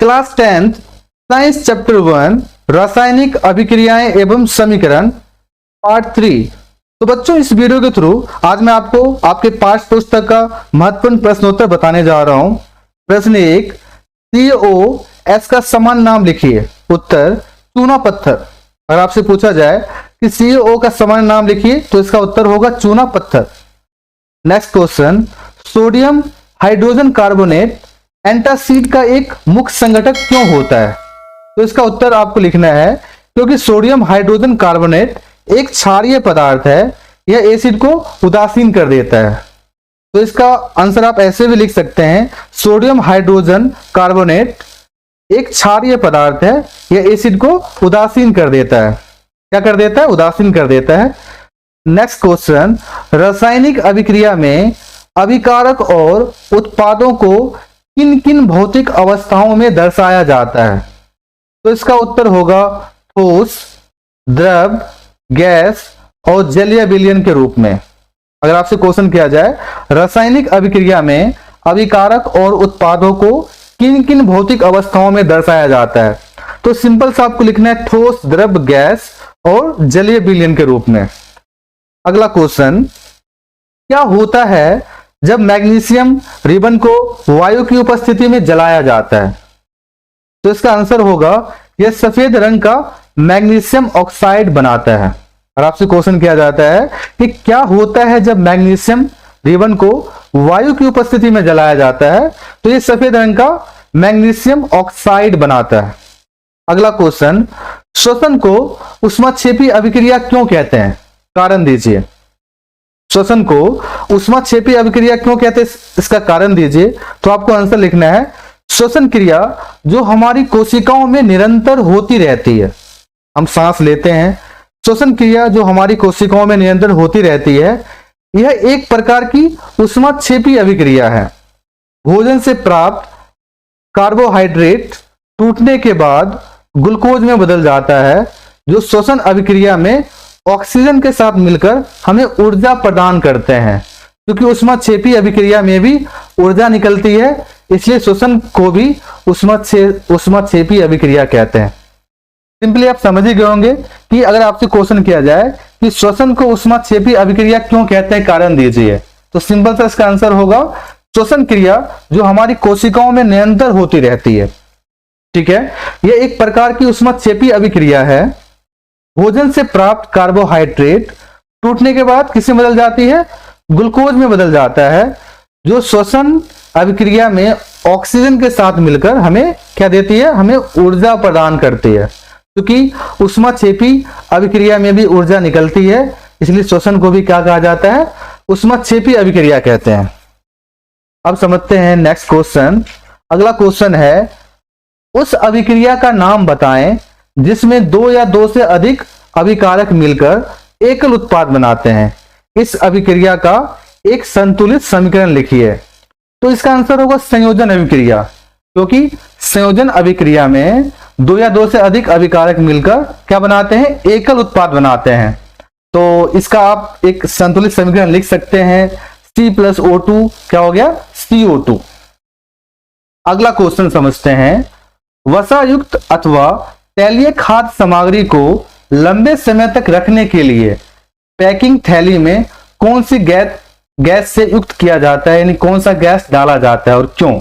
Class 10th science chapter 1 रासायनिक अभिक्रियाएं एवं समीकरण पार्ट 3। तो बच्चों, इस वीडियो के थ्रू आज मैं आपको आपके पाठ्य पुस्तक का महत्वपूर्ण प्रश्नोत्तर बताने जा रहा हूं। प्रश्न 1, COS का समान नाम लिखिए। उत्तर चूना पत्थर। अगर आपसे पूछा जाए कि CO का समान नाम लिखिए तो इसका उत्तर होगा चूना पत्थर। Next question, sodium hydrogen carbonate antacid का एक मुख्य संघटक क्यों होता है? तो इसका उत्तर आपको लिखना है क्योंकि सोडियम हाइड्रोजन कार्बोनेट एक क्षारीय पदार्थ है, यह एसिड को उदासीन कर देता है। तो इसका आंसर आप ऐसे भी लिख सकते हैं, सोडियम हाइड्रोजन कार्बोनेट एक क्षारीय पदार्थ है, यह एसिड को उदासीन कर देता है। क्या कर देता है? उदासीन कर देता है। नेक्स्ट क्वेश्चन, रासायनिक अभिक्रिया में अभिकारक और उत्पादों को किन किन भौतिक अवस्थाओं में दर्शाया जाता है? तो इसका उत्तर होगा ठोस, द्रव, गैस और जलीय विलयन के रूप में। अगर आपसे क्वेश्चन किया जाए रासायनिक अभिक्रिया में अभिकारक और उत्पादों को किन किन भौतिक अवस्थाओं में दर्शाया जाता है, तो सिंपल सा आपको लिखना है ठोस, द्रव, गैस और जलीय विलयन के रूप में। अगला क्वेश्चन, क्या होता है जब मैग्नीशियम रिबन को वायु की उपस्थिति में जलाया जाता है? तो इसका आंसर होगा यह सफेद रंग का मैग्नीशियम ऑक्साइड बनाता है। और आपसे क्वेश्चन किया जाता है कि क्या होता है जब मैग्नीशियम रिबन को वायु की उपस्थिति में जलाया जाता है, तो यह सफेद रंग का मैग्नीशियम ऑक्साइड बनाता है। अगला क्वेश्चन, श्वसन को ऊष्माक्षेपी अभिक्रिया क्यों कहते हैं? कारण दीजिए। श्वसन को ऊष्माक्षेपी अभिक्रिया क्यों कहते हैं, इसका कारण दीजिए। तो आपको आंसर लिखना है श्वसन क्रिया जो हमारी कोशिकाओं में निरंतर होती रहती है। हम सांस लेते हैं, श्वसन क्रिया जो हमारी कोशिकाओं में निरंतर होती रहती है, यह एक प्रकार की ऊष्माक्षेपी अभिक्रिया है। भोजन से प्राप्त कार्बोहाइड्रेट टूटने के बाद ग्लूकोज में बदल जाता है, जो श्वसन अभिक्रिया में ऑक्सीजन के साथ मिलकर हमें ऊर्जा प्रदान करते हैं। क्योंकि ऊष्माक्षेपी अभिक्रिया में भी ऊर्जा निकलती है, इसलिए श्वसन को भी ऊष्माक्षेपी अभिक्रिया कहते हैं। सिंपली आप समझ ही गए होंगे कि अगर आपसे क्वेश्चन किया जाए कि श्वसन को ऊष्माक्षेपी अभिक्रिया क्यों कहते हैं, कारण दीजिए, तो सिंपल सा इसका आंसर होगा श्वसन क्रिया जो हमारी कोशिकाओं में निरंतर होती रहती है। ठीक है, यह एक प्रकार की ऊष्माक्षेपी अभिक्रिया है। भोजन से प्राप्त कार्बोहाइड्रेट टूटने के बाद किसमें बदल जाती है? ग्लूकोज में बदल जाता है, जो श्वसन अभिक्रिया में ऑक्सीजन के साथ मिलकर हमें क्या देती है? हमें ऊर्जा प्रदान करती है। क्योंकि ऊष्माक्षेपी अभिक्रिया में भी ऊर्जा निकलती है, इसलिए श्वसन को भी क्या कहा जाता है? ऊष्माक्षेपी अभिक्रिया कहते हैं। अब समझते हैं नेक्स्ट क्वेश्चन। अगला क्वेश्चन है, उस अभिक्रिया का नाम बताएं जिसमें दो या दो से अधिक अभिकारक मिलकर एकल उत्पाद बनाते हैं। इस अभिक्रिया का एक संतुलित समीकरण लिखिए। तो इसका आंसर होगा संयोजन अभिक्रिया, क्योंकि संयोजन अभिक्रिया में दो या दो से अधिक अभिकारक मिलकर क्या बनाते हैं? एकल उत्पाद बनाते हैं। तो इसका आप एक संतुलित समीकरण लिख सकते हैं, C+O2 क्या हो गया? CO2। अगला क्वेश्चन समझते हैं, वसायुक्त अथवा तैलीय खाद्य सामग्री को लंबे समय तक रखने के लिए पैकिंग थैली में कौन सी गैस से युक्त किया जाता है, यानी कौन सा गैस डाला जाता है और क्यों?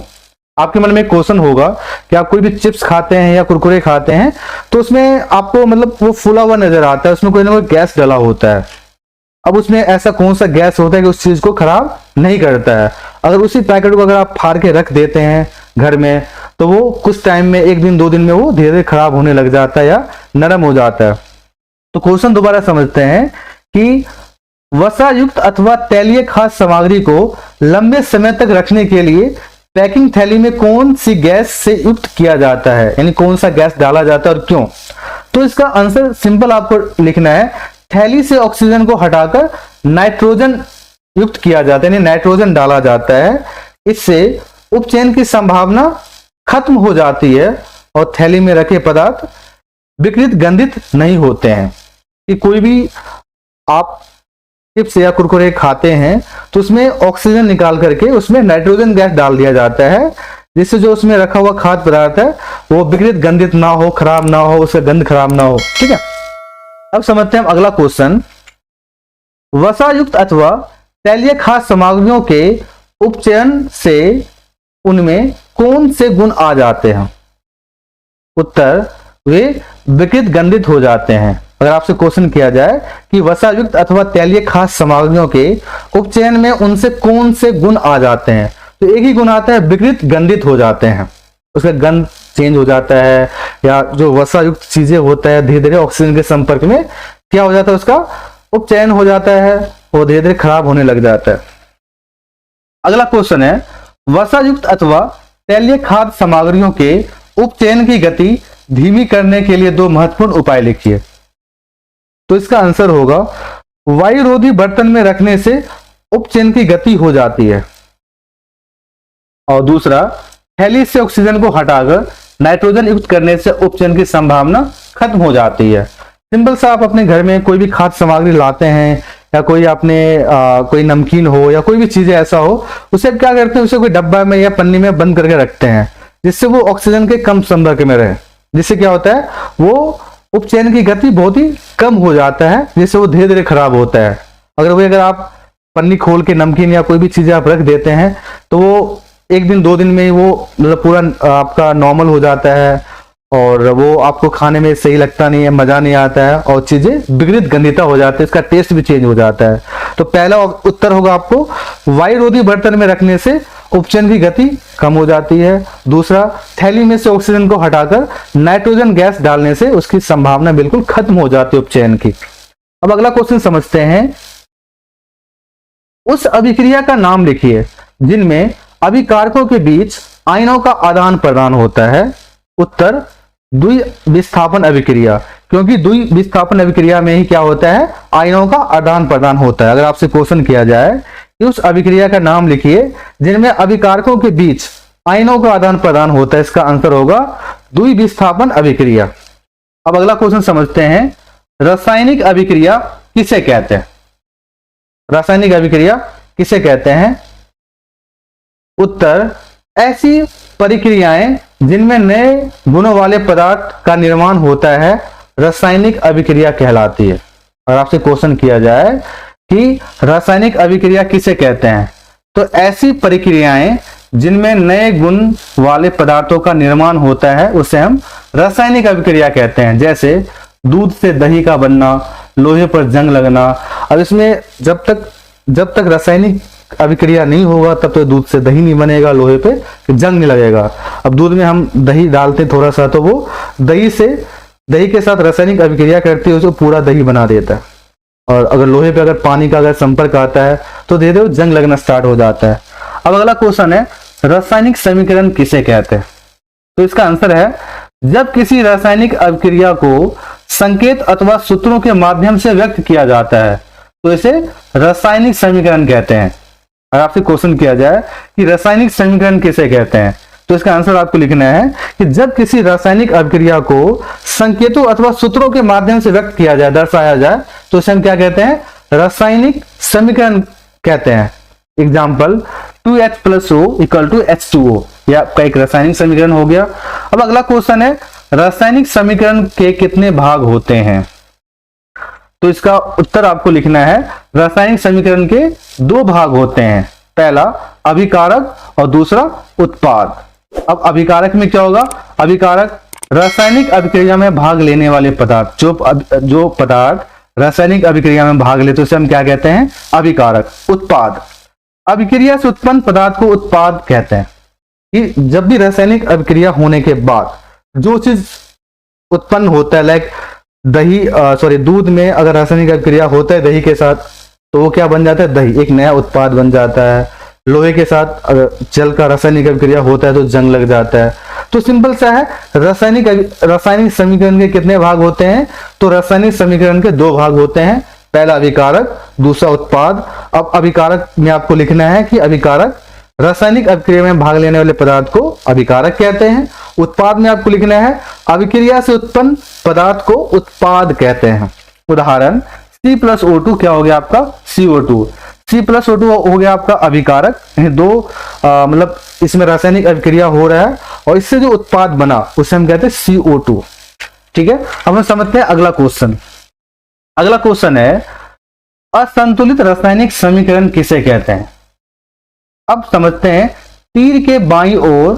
आपके मन में क्वेश्चन होगा कि आप कोई भी चिप्स खाते हैं या कुरकुरे खाते हैं तो उसमें आपको मतलब वो फूला हुआ नजर आता है, उसमें कोई ना कोई गैस डाला होता है। अब उसमें ऐसा कौन सा गैस होता है कि उस चीज को खराब नहीं करता है? अगर उसी पैकेट को अगर आप फाड़ के रख देते हैं घर में, तो वो कुछ टाइम में, एक दिन दो दिन में वो धीरे धीरे खराब होने लग जाता है या नरम हो जाता है। तो क्वेश्चन दोबारा समझते हैं कि वसायुक्त अथवा तैलीय खाद्य सामग्री को लंबे समय तक रखने के लिए पैकिंग थैली में कौन सी गैस से युक्त किया जाता है, यानी कौन सा गैस डाला जाता है और क्यों? तो इसका आंसर सिंपल आपको लिखना है, थैली से ऑक्सीजन को हटाकर नाइट्रोजन युक्त किया जाता है, यानी नाइट्रोजन डाला जाता है। इससे उपचयन की संभावना खत्म हो जाती है और थैली में रखे पदार्थ विकृत गंधित नहीं होते हैं। कि कोई भी आप चिप्स या कुरकुरे खाते हैं तो उसमें ऑक्सीजन निकाल करके उसमें नाइट्रोजन गैस डाल दिया जाता है, जिससे जो उसमें रखा हुआ खाद्य पदार्थ है वो विकृत गंधित ना हो, खराब ना हो, उसका गंध खराब ना हो। ठीक है, अब समझते हैं हम अगला क्वेश्चन। वसायुक्त अथवा तैलीय खाद्य सामग्रियों के उपचयन से उनमें कौन से गुण आ जाते हैं? उत्तर, वे विकृत गंधित हो जाते हैं। अगर आपसे क्वेश्चन किया जाए कि वसायुक्त अथवा तैलीय खाद्य सामग्रियों के उपचयन में उनसे कौन से गुण आ जाते हैं, तो एक ही गुण आता है, विकृत गंधित हो जाते हैं, उसका गंध चेंज हो जाता है, या जो वसायुक्त चीजें होता है धीरे धीरे ऑक्सीजन के संपर्क में क्या हो जाता है, उसका उपचयन हो जाता है, वो धीरे धीरे खराब होने लग जाता है। अगला क्वेश्चन है, वसायुक्त अथवा तैलीय खाद्य सामग्रियों के उपचयन की गति धीमी करने के लिए दो महत्वपूर्ण उपाय लिखिए। तो इसका आंसर होगा, वायुरोधी बर्तन में रखने से उपचयन की गति हो जाती है, और दूसरा, थैली से ऑक्सीजन को हटाकर नाइट्रोजन युक्त करने से उपचयन की संभावना खत्म हो जाती है। सिंपल सा, आप अपने घर में कोई भी खाद्य सामग्री लाते हैं, या कोई आपने कोई नमकीन हो या कोई भी चीजें ऐसा हो, उसे क्या करते हैं, उसे कोई डब्बा में या पन्नी में बंद करके रखते हैं, जिससे वो ऑक्सीजन के कम संपर्क में रहे, जिससे क्या होता है, वो उपचयन की गति बहुत ही कम हो जाता है, जिससे वो धीरे धीरे खराब होता है। अगर आप पन्नी खोल के नमकीन या कोई भी चीजें आप रख देते हैं, तो वो एक दिन 2 दिन में ही वो मतलब पूरा आपका नॉर्मल हो जाता है, और वो आपको खाने में सही लगता नहीं है, मजा नहीं आता है, और चीजें विकृत गंधिता हो जाती है, इसका टेस्ट भी चेंज हो जाता है। तो पहला उत्तर होगा आपको, वायुरोधी बर्तन में रखने से उपचयन की गति कम हो जाती है। दूसरा, थैली में से ऑक्सीजन को हटाकर नाइट्रोजन गैस डालने से उसकी संभावना बिल्कुल खत्म हो जाती है उपचयन की। अब अगला क्वेश्चन समझते हैं। उस अभिक्रिया का नाम लिखिए जिनमें अभिकारकों के बीच आयनों का आदान प्रदान होता है। उत्तर, द्विविस्थापन अभिक्रिया, क्योंकि द्विविस्थापन अभिक्रिया में ही क्या होता है, आयनों का आदान प्रदान होता है। अगर आपसे क्वेश्चन किया जाए कि उस अभिक्रिया का नाम लिखिए जिनमें अभिकारकों के बीच आयनों का आदान प्रदान होता है, इसका आंसर होगा द्विविस्थापन अभिक्रिया। अब अगला क्वेश्चन समझते हैं, रासायनिक अभिक्रिया किसे कहते हैं? रासायनिक अभिक्रिया किसे कहते हैं? उत्तर, ऐसी परिक्रियाएं जिनमें नए गुणों वाले पदार्थ का निर्माण होता है रासायनिक अभिक्रिया कहलाती है। और आपसे क्वेश्चन किया जाए कि रासायनिक अभिक्रिया किसे कहते हैं, तो ऐसी परिक्रियाएं जिनमें नए गुण वाले पदार्थों का निर्माण होता है उसे हम रासायनिक अभिक्रिया कहते हैं। जैसे दूध से दही का बनना, लोहे पर जंग लगना। अब इसमें जब तक रासायनिक अभिक्रिया नहीं होगा तब तो दूध से दही नहीं बनेगा, लोहे पे जंग नहीं लगेगा। अब दूध में हम दही डालते थोड़ा सा, तो वो दही के साथ रासायनिक अभिक्रिया करती है, उसको पूरा दही बना देता है। और अगर लोहे पे अगर पानी का अगर संपर्क आता है तो धीरे धीरे जंग लगना स्टार्ट हो जाता है। अब अगला क्वेश्चन है, रासायनिक समीकरण किसे कहते हैं? तो इसका आंसर है, जब किसी रासायनिक अभिक्रिया को संकेत अथवा सूत्रों के माध्यम से व्यक्त किया जाता है तो इसे रासायनिक समीकरण कहते हैं। अगर आपसे क्वेश्चन किया जाए कि रासायनिक समीकरण किसे कहते हैं, तो इसका आंसर आपको लिखना है कि जब किसी रासायनिक अभिक्रिया को संकेतों अथवा सूत्रों के माध्यम से व्यक्त किया जाए, दर्शाया जाए, तो इसे हम क्या कहते हैं? रासायनिक समीकरण कहते हैं। एग्जाम्पल, 2H+O = H2O, यह आपका एक रासायनिक समीकरण हो गया। अब अगला क्वेश्चन है, रासायनिक समीकरण के कितने भाग होते हैं? तो इसका उत्तर आपको लिखना है, रासायनिक समीकरण के 2 भाग होते हैं। पहला अभिकारक और दूसरा उत्पाद। अब अभिकारक में क्या होगा? अभिकारक रासायनिक अभिक्रिया में भाग लेने वाले पदार्थ, जो पदार्थ रासायनिक अभिक्रिया में भाग लेते उसे हम क्या कहते हैं? अभिकारक। उत्पाद, अभिक्रिया से उत्पन्न पदार्थ को उत्पाद कहते हैं। कि जब भी रासायनिक अभिक्रिया होने के बाद जो चीज उत्पन्न होता है, लाइक दूध में अगर रासायनिक अभिक्रिया होता है दही के साथ, तो वो क्या बन जाता है? दही, एक नया उत्पाद बन जाता है। लोहे के साथ अगर जल का रासायनिक अभिक्रिया होता है तो जंग लग जाता है। तो सिंपल सा है, रासायनिक समीकरण के कितने भाग होते हैं? तो रासायनिक समीकरण के 2 भाग होते हैं, पहला अभिकारक, दूसरा उत्पाद। अब अभिकारक में आपको लिखना है कि अभिकारक रासायनिक अभिक्रिया में भाग लेने वाले पदार्थ को अभिकारक कहते हैं। उत्पाद में आपको लिखना है अभिक्रिया से उत्पन्न पदार्थ को उत्पाद कहते हैं। उदाहरण, C+O2 क्या हो गया आपका? CO2। C+O2 हो गया आपका अभिकारक, यानी दो मतलब इसमें रासायनिक अभिक्रिया हो रहा है और इससे जो उत्पाद बना उसे हम कहते हैं CO2। ठीक है, अब हम समझते हैं अगला क्वेश्चन। अगला क्वेश्चन है असंतुलित रासायनिक समीकरण किसे कहते हैं। अब समझते हैं, तीर के बाईं ओर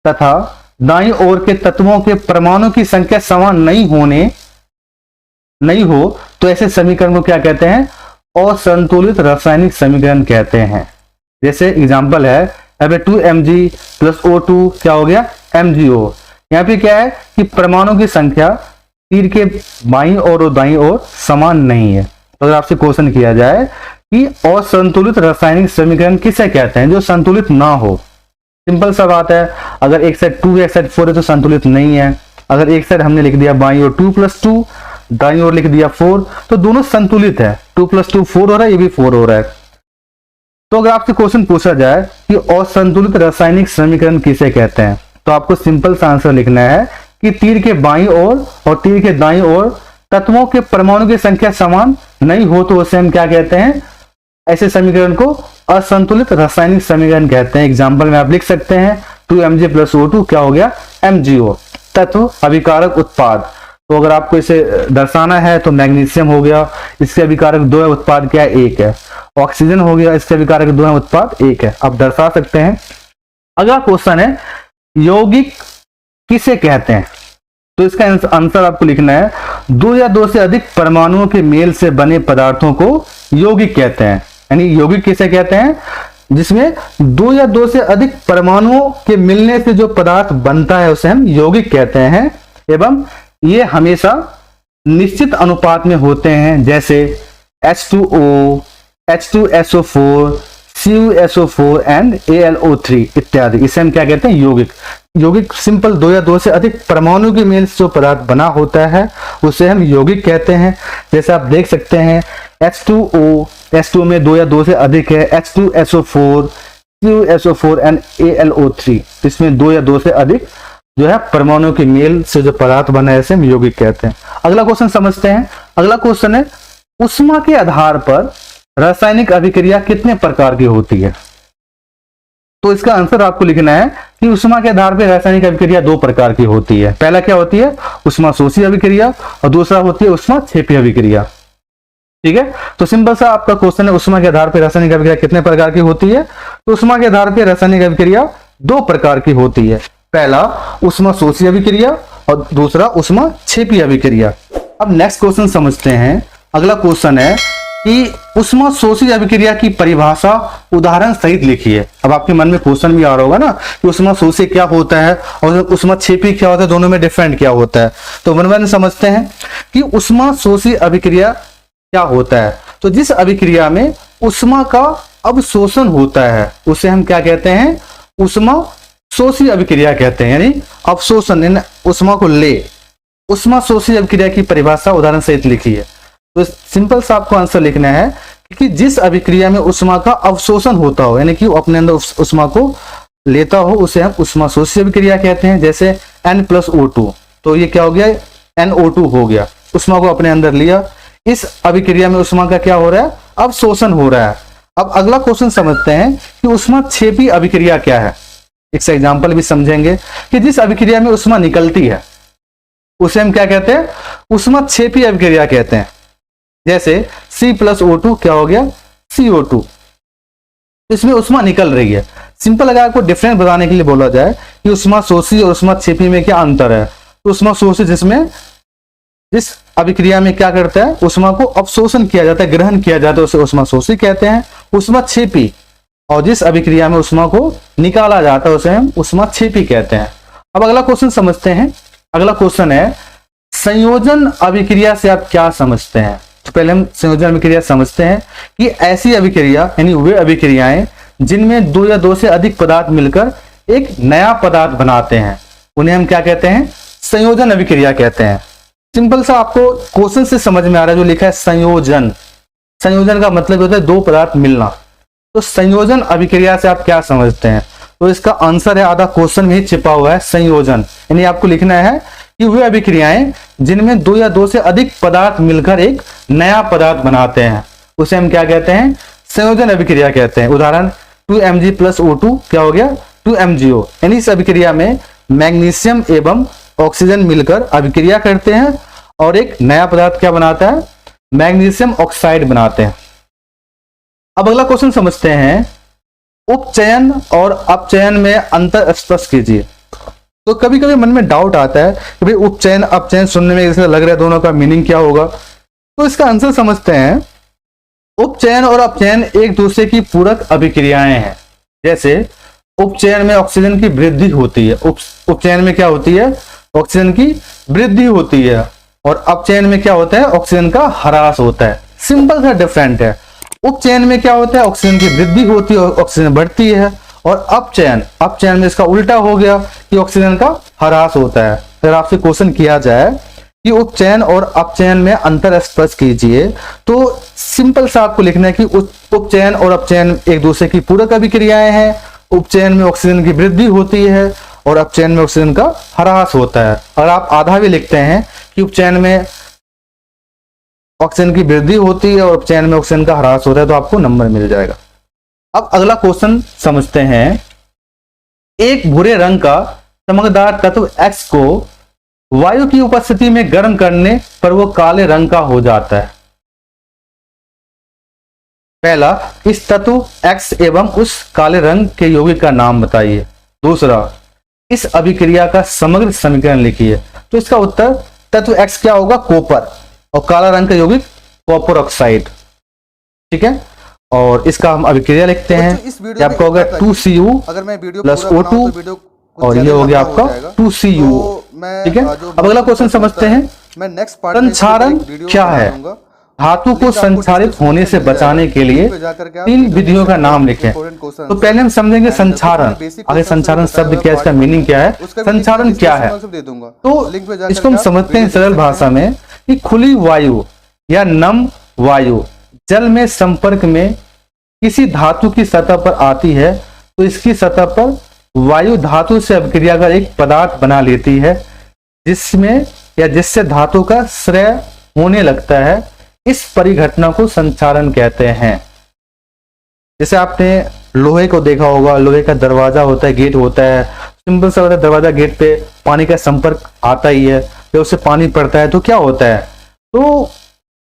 तथा दाईं ओर के तत्वों के परमाणु की संख्या समान नहीं हो तो ऐसे समीकरण को क्या कहते हैं, असंतुलित रासायनिक समीकरण कहते हैं। जैसे एग्जांपल है Fe2Mg + O2 क्या हो गया, MgO। यहाँ पे क्या है कि परमाणु की संख्या तीर के बाईं ओर और दाईं ओर समान नहीं है। तो अगर आपसे क्वेश्चन किया जाए कि असंतुलित रासायनिक समीकरण किसे कहते हैं, जो संतुलित ना हो, सिंपल सा बात है, अगर एक साइड 2 है एक साइड 4 है तो संतुलित नहीं है। अगर एक साइड हमने लिख दिया बाईं ओर 2 + 2, दाईं ओर लिख दिया 4, तो दोनों संतुलित है। 2 + 2 4 हो रहा है, ये भी 4 हो रहा है। तो अगर आपसे क्वेश्चन पूछा जाए कि असंतुलित रासायनिक समीकरण किसे कहते हैं, तो आपको सिंपल सा आंसर लिखना है कि तीर के बाईं ओर और तीर के दाईं ओर तत्वों के परमाणु की संख्या समान नहीं हो तो उसे हम क्या कहते हैं, ऐसे समीकरण को असंतुलित रासायनिक समीकरण कहते हैं। एग्जाम्पल में आप लिख सकते हैं 2Mg + O2 क्या हो गया, MgO, तत्व अभिकारक उत्पाद। तो अगर आपको इसे दर्शाना है तो मैग्नीशियम हो गया, इसके अभिकारक 2 है, उत्पाद क्या है, 1 है। ऑक्सीजन हो गया, इसके अभिकारक 2 है, उत्पाद 1 है। आप दर्शा सकते हैं। अगला क्वेश्चन है यौगिक किसे कहते हैं, तो इसका आंसर आपको लिखना है 2 या 2 से अधिक परमाणुओं के मेल से बने पदार्थों को यौगिक कहते हैं। यानी यौगिक किसे कहते हैं, जिसमें 2 या 2 से अधिक परमाणुओं के मिलने से जो पदार्थ बनता है उसे हम यौगिक कहते हैं, एवं ये हमेशा निश्चित अनुपात में होते हैं, जैसे H2O, H2SO4, CuSO4 and AlO3 इत्यादि। इसे हम क्या कहते हैं, यौगिक। यौगिक सिंपल 2 या 2 से अधिक परमाणु के मेल से जो पदार्थ बना होता है उसे हम यौगिक कहते हैं। जैसे आप देख सकते हैं H2O, H2O में 2 या 2 से अधिक है, H2SO4, CuSO4 एंड AlO3, इसमें 2 या 2 से अधिक जो है परमाणु के मेल से जो पदार्थ बना है इसे हम यौगिक कहते हैं। अगला क्वेश्चन समझते हैं। अगला क्वेश्चन है ऊष्मा के आधार पर रासायनिक अभिक्रिया कितने प्रकार की होती है। तो इसका आंसर आपको लिखना है कि ऊष्मा के आधार पर रासायनिक अभिक्रिया 2 प्रकार की होती है। पहला क्या होती है, ऊष्मा शोषी अभिक्रिया, और दूसरा होती है ऊष्मा क्षेपी अभिक्रिया। ठीक है, तो सिंपल सा आपका क्वेश्चन है ऊष्मा के आधार पर रासायनिक अभिक्रिया कितने प्रकार की होती है। तो ऊष्मा के आधार पर रासायनिक अभिक्रिया 2 प्रकार की होती है। पहला ऊष्मा शोषी अभिक्रिया और दूसरा ऊष्मा क्षेपी अभिक्रिया। अब नेक्स्ट क्वेश्चन समझते हैं। अगला क्वेश्चन है कि ऊष्मा शोषी अभिक्रिया की परिभाषा उदाहरण सहित लिखिए। अब आपके मन में क्वेश्चन भी आ रहा होगा ना कि ऊष्मा शोषी क्या होता है और ऊष्मा क्षेपी क्या होता है, दोनों में डिफरेंट क्या होता है। तो वन वन समझते हैं कि ऊष्मा शोषी अभिक्रिया क्या होता है। तो जिस अभिक्रिया में ऊष्मा का अवशोषण होता है उसे हम क्या कहते हैं, ऊष्मा शोषी अभिक्रिया कहते हैं। यानी अवशोषण ऊष्मा को ले, ऊष्मा शोषी अभिक्रिया की परिभाषा उदाहरण सहित लिखिए। तो सिंपल सा आपको आंसर लिखना है कि जिस अभिक्रिया में ऊष्मा का अवशोषण होता हो, यानी कि अपने अंदर ऊष्मा को लेता हो, उसे हम ऊष्मा शोषी अभिक्रिया कहते हैं। जैसे N+O2, तो ये क्या हो गया, NO2 हो गया, ऊष्मा को अपने अंदर लिया। इस अभिक्रिया में ऊष्मा का क्या हो रहा है, अवशोषण हो रहा है। अब अगला क्वेश्चन समझते हैं कि ऊष्मा क्षेपी अभिक्रिया क्या है। एक एग्जाम्पल भी समझेंगे कि जिस अभिक्रिया में ऊष्मा निकलती है उसे हम क्या कहते हैं, ऊष्मा क्षेपी अभिक्रिया कहते हैं। जैसे C+O2 क्या हो गया, CO2, इसमें ऊष्मा निकल रही है। सिंपल अगर आपको डिफरेंस बताने के लिए बोला जाए कि ऊष्मा शोषी और ऊष्मा क्षेपी में क्या अंतर है, तो ऊष्मा शोषी जिस अभिक्रिया में क्या करता है, ऊष्मा को अवशोषण किया जाता है, ग्रहण किया जाता है, उसे ऊष्मा शोषी कहते हैं। ऊष्मा क्षेपी, और जिस अभिक्रिया में ऊष्मा को निकाला जाता है उसे हम ऊष्मा क्षेपी कहते हैं। अब अगला क्वेश्चन समझते हैं। अगला क्वेश्चन है संयोजन अभिक्रिया से आप क्या समझते हैं। तो पहले हम संयोजन अभिक्रिया समझते हैं कि ऐसी अभिक्रिया यानी वे अभिक्रियाएं जिनमें 2 या 2 से अधिक पदार्थ मिलकर एक नया पदार्थ बनाते हैं उन्हें हम क्या कहते हैं, संयोजन अभिक्रिया कहते हैं। सिंपल सा आपको क्वेश्चन से समझ में आ रहा है जो लिखा है संयोजन। संयोजन का मतलब होता है 2 पदार्थ मिलना। तो संयोजन अभिक्रिया से आप क्या समझते हैं, तो इसका आंसर है आधा क्वेश्चन में ही छिपा हुआ है, संयोजन। यानी आपको लिखना है कि वे अभिक्रियाएं जिनमें 2 या 2 से अधिक पदार्थ मिलकर एक नया पदार्थ बनाते हैं उसे हम क्या कहते हैं, संयोजन अभिक्रिया कहते हैं। उदाहरण 2Mg + O2 क्या हो गया 2MgO। यानी इस अभिक्रिया में मैग्नीशियम एवं ऑक्सीजन मिलकर अभिक्रिया करते हैं और एक नया पदार्थ क्या बनाता है, मैग्नीशियम ऑक्साइड बनाते हैं। अब अगला क्वेश्चन समझते हैं, उपचयन और अपचयन में अंतर स्पष्ट कीजिए। तो कभी कभी मन में डाउट आता है कि भाई उपचयन अपचयन सुनने में जैसे लग रहा है दोनों का मीनिंग क्या होगा। तो इसका आंसर समझते हैं। उपचयन और अपचयन एक दूसरे की पूरक अभिक्रियाएं हैं। जैसे उपचयन में ऑक्सीजन की वृद्धि होती है, उपचयन में क्या होती है, ऑक्सीजन की वृद्धि होती है, और अपचयन में क्या होता है, ऑक्सीजन का ह्रास होता है। सिंपल सा डिफरेंट है। उपचयन में क्या होता है, ऑक्सीजन की वृद्धि होती है, ऑक्सीजन बढ़ती है, और अपचयन में इसका उल्टा हो गया कि ऑक्सीजन का ह्रास होता है। अगर आपसे क्वेश्चन किया जाए कि उपचयन और अपचयन में अंतर स्पष्ट कीजिए, तो सिंपल सा आपको लिखना है कि उपचयन और अपचयन एक दूसरे की पूरक अभिक्रियाएं हैं। उपचयन में ऑक्सीजन की वृद्धि होती है और अपचयन में ऑक्सीजन का ह्रास होता है। अगर आप आधा भी लिखते हैं कि उपचयन में ऑक्सीजन की वृद्धि होती है और अपचयन में ऑक्सीजन का ह्रास होता है, तो आपको नंबर मिल जाएगा। अब अगला क्वेश्चन समझते हैं। एक भूरे रंग का चमकदार तत्व X को वायु की उपस्थिति में गर्म करने पर वो काले रंग का हो जाता है। पहला, इस तत्व X एवं उस काले रंग के यौगिक का नाम बताइए। दूसरा, इस अभिक्रिया का समग्र समीकरण लिखिए। तो इसका उत्तर तत्व X क्या होगा, कॉपर, और काला रंग का यौगिक कॉपर ऑक्साइड। ठीक है, और इसका हम अभिक्रिया लिखते हैं। ये आपका होगा 2Cu + O2 और ये हो गया आपका 2Cu। ठीक है, अब अगला क्वेश्चन समझते हैं। संक्षारण क्या है? धातु को संक्षारित होने से बचाने के लिए 3 विधियों का नाम लिखें। तो पहले हम समझेंगे संक्षारण। आगे संक्षारण शब्द क्या है, इसका मीनिंग क्या है, संक्षारण क्या है। तो इसको हम समझते हैं सरल भाषा में कि खुली वायु या नम वायु जल में संपर्क में किसी धातु की सतह पर आती है तो इसकी सतह पर वायु धातु से अभिक्रिया कर एक पदार्थ बना लेती है, जिसमें या जिससे धातु का क्षय होने लगता है। इस परिघटना को संक्षारण कहते हैं। जैसे आपने लोहे को देखा होगा, लोहे का दरवाजा होता है, गेट होता है, सिंपल सा होता है दरवाजा, गेट पे पानी का संपर्क आता ही है, जब उससे पानी पड़ता है तो क्या होता है, तो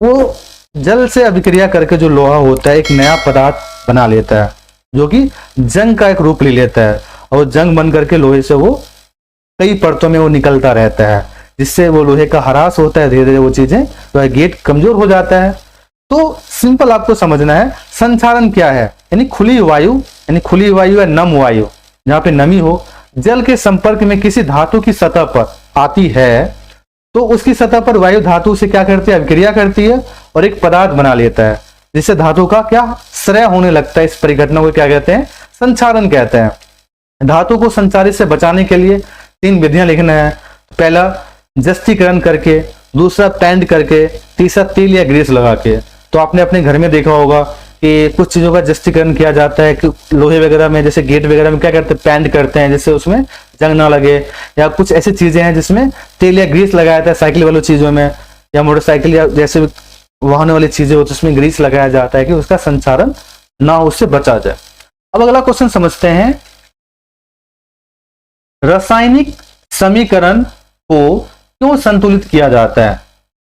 वो जल से अभिक्रिया करके जो लोहा होता है एक नया पदार्थ बना लेता है, जो कि जंग का एक रूप ले लेता है, और जंग बन करके लोहे से वो कई परतों में वो निकलता रहता है, जिससे वो लोहे का ह्रास होता है, धीरे धीरे वो चीजें तो गेट कमजोर हो जाता है। तो सिंपल आपको समझना है संक्षारण क्या है, यानी खुली वायु या नम वायु जहां पे नमी हो, जल के संपर्क में किसी धातु की सतह पर आती है तो उसकी सतह पर वायु धातु से क्या करती है, अभिक्रिया करती है और एक पदार्थ बना लेता है, जिससे धातु का क्या क्षय होने लगता है। इस परिघटना को क्या कहते हैं, संक्षारण कहते हैं। धातु को संचारित से बचाने के लिए 3 विधियां लिखना है। पहला, जस्तीकरण करके, दूसरा पेंट करके, तीसरा तेल या ग्रीस लगा के। तो आपने अपने घर में देखा होगा कि कुछ चीजों का जस्तीकरण किया जाता है कि लोहे वगैरह में, जैसे गेट वगैरह में क्या करते हैं, पेंट करते हैं जिससे उसमें जंग ना लगे, या कुछ ऐसी चीजें हैं जिसमें तेल या ग्रीस लगाया जाता है, साइकिल वाली चीजों में या मोटरसाइकिल या जैसे वाहन वाली चीजें होती है उसमें ग्रीस लगाया जाता है कि उसका संचारण ना हो, उससे बचा जाए। अब अगला क्वेश्चन समझते हैं। रासायनिक समीकरण को क्यों संतुलित किया जाता है?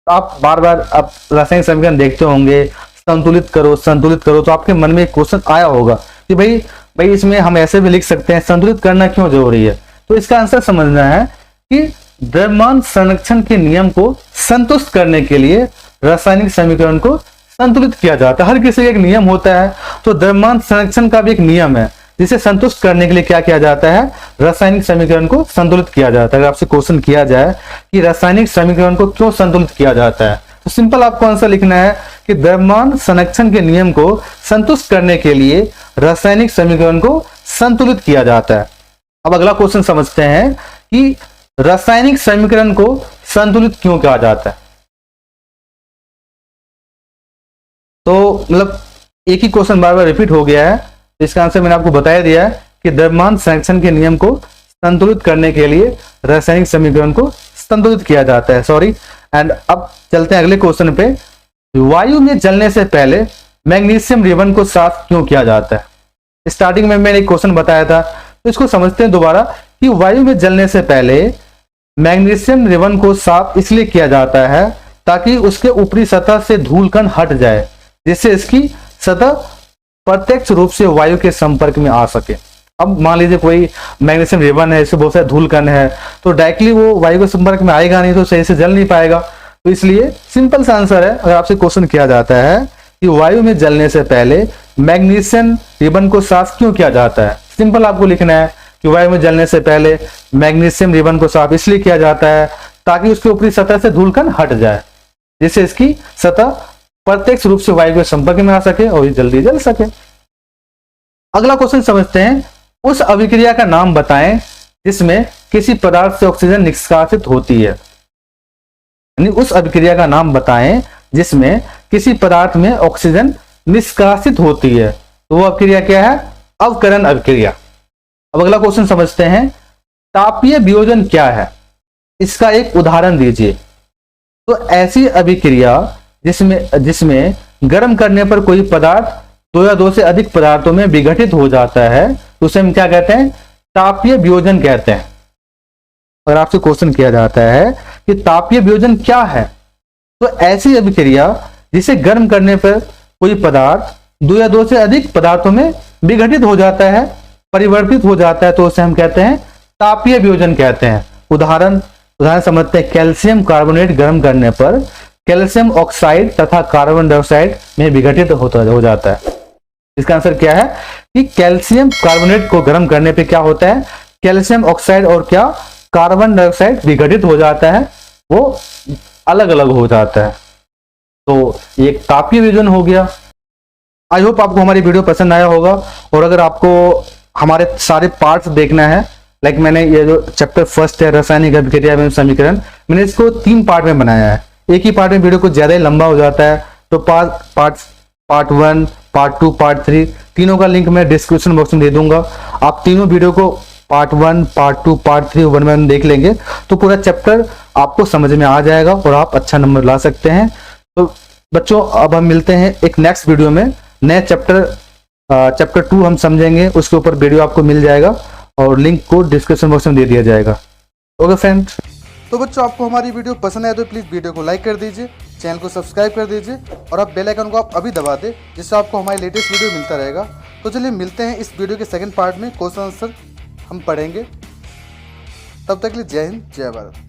आप बार बार आप रासायनिक समीकरण देखते होंगे, संतुलित करो तो आपके मन में एक क्वेश्चन आया होगा कि भाई इसमें हम ऐसे भी लिख सकते हैं, संतुलित करना क्यों जरूरी है? तो इसका आंसर समझना है कि द्रव्यमान संरक्षण के नियम को संतुष्ट करने के लिए रासायनिक समीकरण को संतुलित किया जाता है। हर किसी का एक नियम होता है, तो द्रव्यमान संरक्षण का भी एक नियम है, जिसे संतुष्ट करने के लिए क्या किया जाता है, रासायनिक समीकरण को संतुलित किया जाता है। अगर आपसे क्वेश्चन किया जाए कि रासायनिक समीकरण को क्यों संतुलित किया जाता है, तो सिंपल आपको आंसर लिखना है कि द्रव्यमान संरक्षण के नियम को संतुष्ट करने के लिए रासायनिक समीकरण को संतुलित किया जाता है। अब अगला क्वेश्चन समझते हैं कि रासायनिक समीकरण को संतुलित क्यों कहा जाता है। तो मतलब एक ही क्वेश्चन बार बार रिपीट हो गया है, इसका आंसर मैंने आपको बताया दिया है कि द्रव्यमान संरक्षण के नियम को संतुलित करने के लिए रासायनिक समीकरण को संतुलित किया जाता है। सॉरी। एंड अब चलते हैं अगले क्वेश्चन पे। वायु में जलने से पहले मैग्नीशियम रिबन को साफ क्यों किया जाता है? स्टार्टिंग में मैंने एक क्वेश्चन बताया था, तो इसको समझते हैं दोबारा कि वायु में जलने से पहले मैग्नीशियम रिबन को साफ इसलिए किया जाता है ताकि उसके ऊपरी सतह से धूल कण हट जाए, जिससे इसकी सतह प्रत्यक्ष रूप से वायु के संपर्क में आ सके। अब मान लीजिए कोई मैग्नीशियम रिबन है, इसमें बहुत सारे धूल कण है, तो डायरेक्टली वो वायु के संपर्क में आएगा नहीं, तो सही से जल नहीं पाएगा। तो इसलिए सिंपल सा आंसर है, अगर आपसे क्वेश्चन किया जाता है कि वायु में जलने से पहले मैग्नीशियम रिबन को साफ क्यों किया जाता है, सिंपल आपको लिखना है कि वायु में जलने से पहले मैग्नीशियम रिबन को साफ इसलिए किया जाता है ताकि उसके ऊपरी सतह से धूल कण हट जाए, जिससे इसकी सतह प्रत्यक्ष रूप से वायु के संपर्क में आ सके और ये जल्दी जल सके। अगला क्वेश्चन समझते हैं, उस अभिक्रिया का नाम बताएं जिसमें किसी पदार्थ से ऑक्सीजन निष्कासित होती है। यानी उस अभिक्रिया का नाम बताएं जिसमें किसी पदार्थ में ऑक्सीजन निष्कासित होती है, तो वो अभिक्रिया क्या है? अवकरण अभिक्रिया। अब अगला क्वेश्चन समझते हैं, तापीय वियोजन क्या है, इसका एक उदाहरण दीजिए। तो ऐसी अभिक्रिया जिसमें गर्म करने पर कोई पदार्थ दो या दो से अधिक पदार्थों में विघटित हो जाता है, तो उसे हम क्या कहते हैं? तापीय वियोजन कहते हैं। अगर आपसे क्वेश्चन किया जाता है कि तापीय वियोजन क्या है, तो ऐसी अभिक्रिया जिसे गर्म करने पर कोई पदार्थ दो या दो से अधिक पदार्थों में विघटित हो जाता है, परिवर्तित हो जाता है, तो उसे हम कहते हैं तापीय वियोजन कहते हैं। उदाहरण समझते हैं, कैल्शियम कार्बोनेट गर्म करने पर कैल्शियम ऑक्साइड तथा कार्बन डाइऑक्साइड में विघटित हो जाता है। इसका आंसर क्या है कि कैल्शियम कार्बोनेट को गर्म करने पे क्या होता है? कैल्शियम ऑक्साइड और क्या कार्बन डाइऑक्साइड विघटित हो जाता है, वो अलग अलग हो जाता है। तो ये तापीय वियोजन हो गया। आई होप आपको हमारी वीडियो पसंद आया होगा, और अगर आपको हमारे सारे पार्ट्स देखना है, लाइक मैंने ये जो चैप्टर फर्स्ट है रासायनिक अभिक्रिया एवं समीकरण, मैंने इसको 3 पार्ट में बनाया है। एक ही पार्ट में वीडियो को ज्यादा ही लंबा हो जाता है, तो पार्ट 1, पार्ट 2, पार्ट 3 तीनों का लिंक मैं डिस्क्रिप्शन बॉक्स में दे दूंगा। आप तीनों वीडियो को पार्ट 1, पार्ट 2, पार्ट 3 वन में देख लेंगे तो पूरा चैप्टर आपको समझ में आ जाएगा और आप अच्छा नंबर ला सकते हैं। तो बच्चों, अब हम मिलते हैं एक नेक्स्ट वीडियो में, नए चैप्टर 2 हम समझेंगे, उसके ऊपर वीडियो आपको मिल जाएगा और लिंक को डिस्क्रिप्शन बॉक्स में दे दिया जाएगा। ओके फ्रेंड्स, तो बच्चों आपको हमारी वीडियो पसंद आए तो प्लीज़ वीडियो को लाइक कर दीजिए, चैनल को सब्सक्राइब कर दीजिए और आप बेल आइकन को आप अभी दबा दें, जिससे आपको हमारी लेटेस्ट वीडियो मिलता रहेगा। तो चलिए मिलते हैं इस वीडियो के सेकंड पार्ट में, क्वेश्चन आंसर हम पढ़ेंगे। तब तक के लिए जय हिंद, जय भारत।